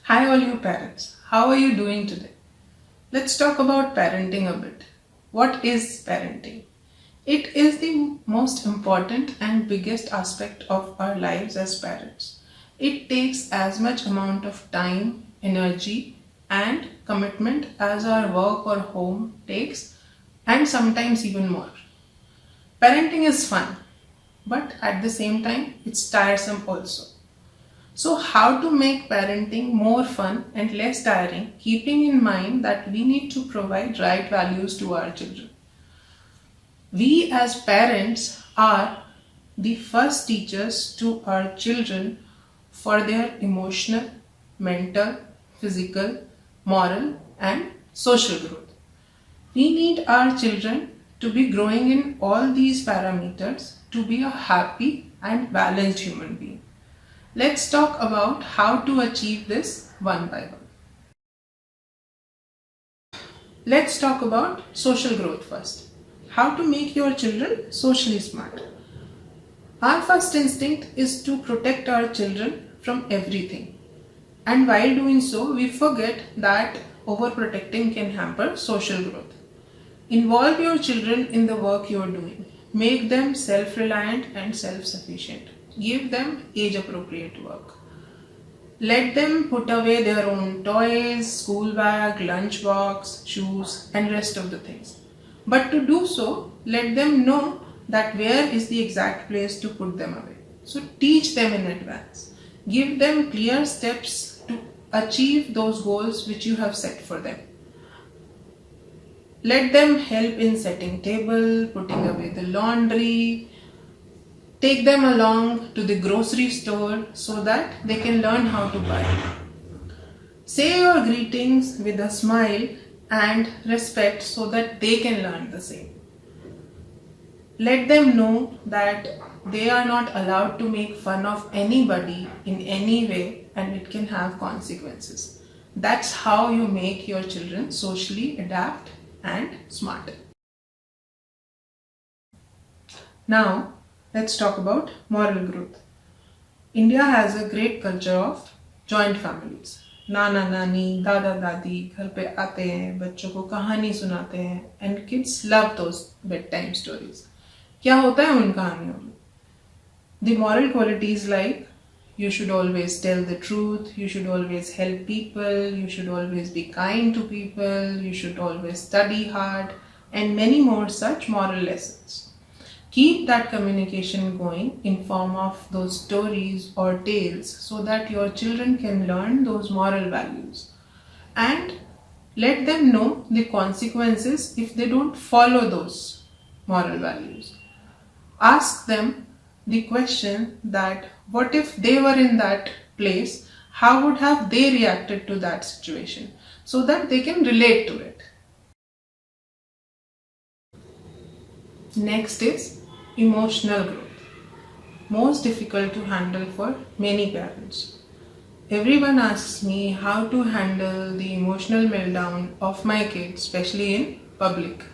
Hi all you parents, how are you doing today? Let's talk about parenting a bit. What is parenting? It is the most important and biggest aspect of our lives as parents. It takes as much amount of time, energy and commitment as our work or home takes, and sometimes even more. Parenting is fun, but at the same time it's tiresome also. So, how to make parenting more fun and less tiring, keeping in mind that we need to provide right values to our children. We as parents are the first teachers to our children for their emotional, mental, physical, moral, and social growth. We need our children to be growing in all these parameters to be a happy and balanced human being. Let's talk about how to achieve this one by one. Let's talk about social growth first. How to make your children socially smart. Our first instinct is to protect our children from everything. And while doing so, we forget that overprotecting can hamper social growth. Involve your children in the work you are doing. Make them self-reliant and self-sufficient. Give them age-appropriate work. Let them put away their own toys, school bag, lunch box, shoes and rest of the things. But to do so, let them know that where is the exact place to put them away. So teach them in advance. Give them clear steps to achieve those goals which you have set for them. Let them help in setting table, putting away the laundry. Take them along to the grocery store so that they can learn how to buy. Say your greetings with a smile and respect so that they can learn the same. Let them know that they are not allowed to make fun of anybody in any way and it can have consequences. That's how you make your children socially adapt and smart. Now, let's talk about moral growth. India has a great culture of joint families. नाना नानी, दादा दादी घर पे आते हैं, बच्चों को कहानी सुनाते हैं and kids love those bedtime stories. क्या होता है उन कहानियों में? The moral qualities like you should always tell the truth, you should always help people, you should always be kind to people, you should always study hard and many more such moral lessons. Keep that communication going in form of those stories or tales so that your children can learn those moral values and let them know the consequences if they don't follow those moral values. Ask them the question that what if they were in that place, how would have they reacted to that situation so that they can relate to it. Next is emotional growth. Most difficult to handle for many parents. Everyone asks me how to handle the emotional meltdown of my kids, especially in public.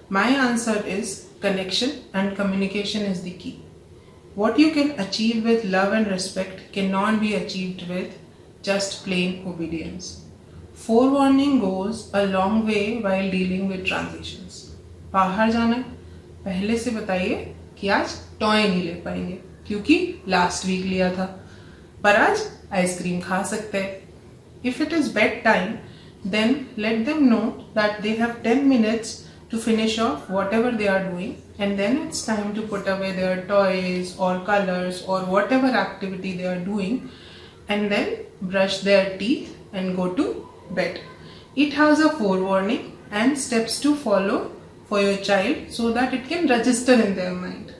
My answer is connection and communication is the key. What you can achieve with love and respect cannot be achieved with just plain obedience. Forewarning goes a long way while dealing with transitions. बाहर जाना है, पहले से बताइए कि आज toy नहीं ले पाएंगे क्योंकि लास्ट वीक लिया था, पर आज आइसक्रीम खा सकते हैं. If it is bedtime, then let them know that they have 10 minutes to finish off whatever they are doing and then it's time to put away their toys or colors or whatever activity they are doing and then brush their teeth and go to bed. It has a forewarning and steps to follow for your child so that it can register in their mind.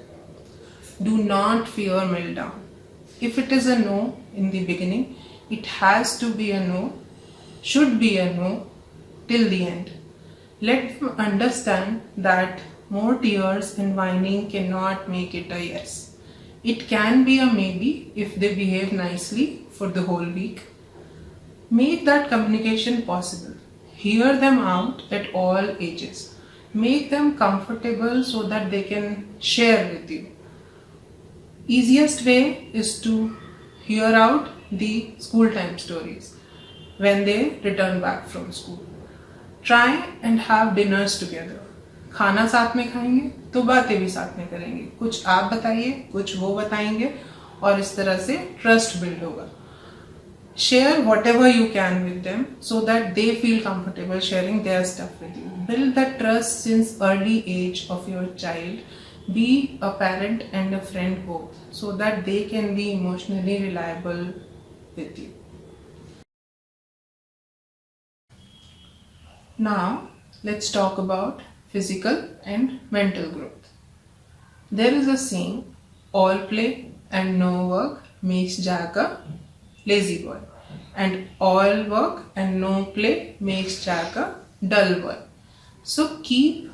Do not fear meltdown. If it is a no in the beginning, it has to be a no, should be a no till the end. Let them understand that more tears and whining cannot make it a yes. It can be a maybe if they behave nicely for the whole week. Make that communication possible. Hear them out at all ages. Make them comfortable so that they can share with you. Easiest way is to hear out the school time stories. when they return back from school. Try and have dinners together. खाना साथ में खाएंगे तो बातें भी साथ में करेंगे, कुछ आप बताइए कुछ वो बताएंगे और इस तरह से ट्रस्ट बिल्ड होगा. Share whatever you can with them so that they feel comfortable sharing their stuff with you. Build that trust since early age of your child. Be a parent and a friend both so that they can be emotionally reliable with you. Now, let's talk about physical and mental growth. There is a saying, all play and no work makes Jack a lazy boy, and all work and no play makes Jack a dull boy. So keep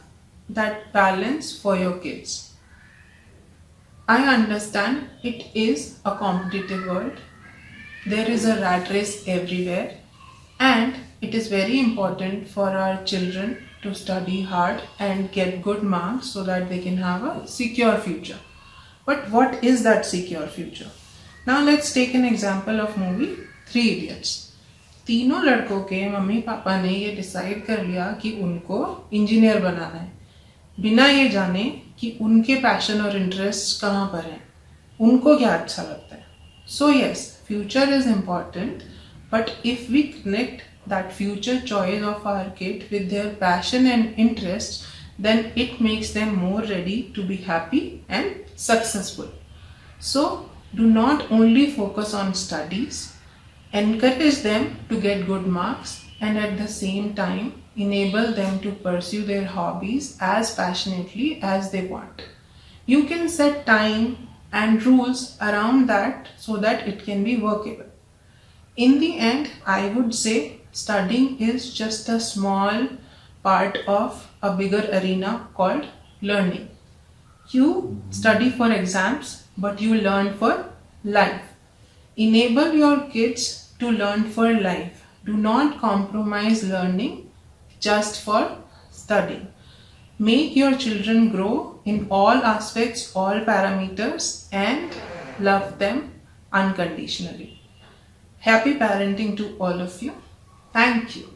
that balance for your kids. I understand it is a competitive world. There is a rat race everywhere, and it is very important for our children to study hard and get good marks so that they can have a secure future. But what is that secure future? Now let's take an example of movie Three Idiots. तीनों लड़कों के mummy papa ने ये decide कर लिया कि उनको engineer बनाना है, बिना ये जाने कि उनके पैशन और इंटरेस्ट कहाँ पर हैं, उनको क्या अच्छा लगता है. So yes, future is important, but if we connect that future choice of our kid with their passion and interests, then it makes them more ready to be happy and successful. So do not only focus on studies, encourage them to get good marks, and at the same time enable them to pursue their hobbies as passionately as they want. You can set time and rules around that so that it can be workable. In the end, I would say studying is just a small part of a bigger arena called learning. You study for exams, but you learn for life. Enable your kids to learn for life. Do not compromise learning just for studying. Make your children grow in all aspects, all parameters, and love them unconditionally. Happy parenting to all of you. Thank you.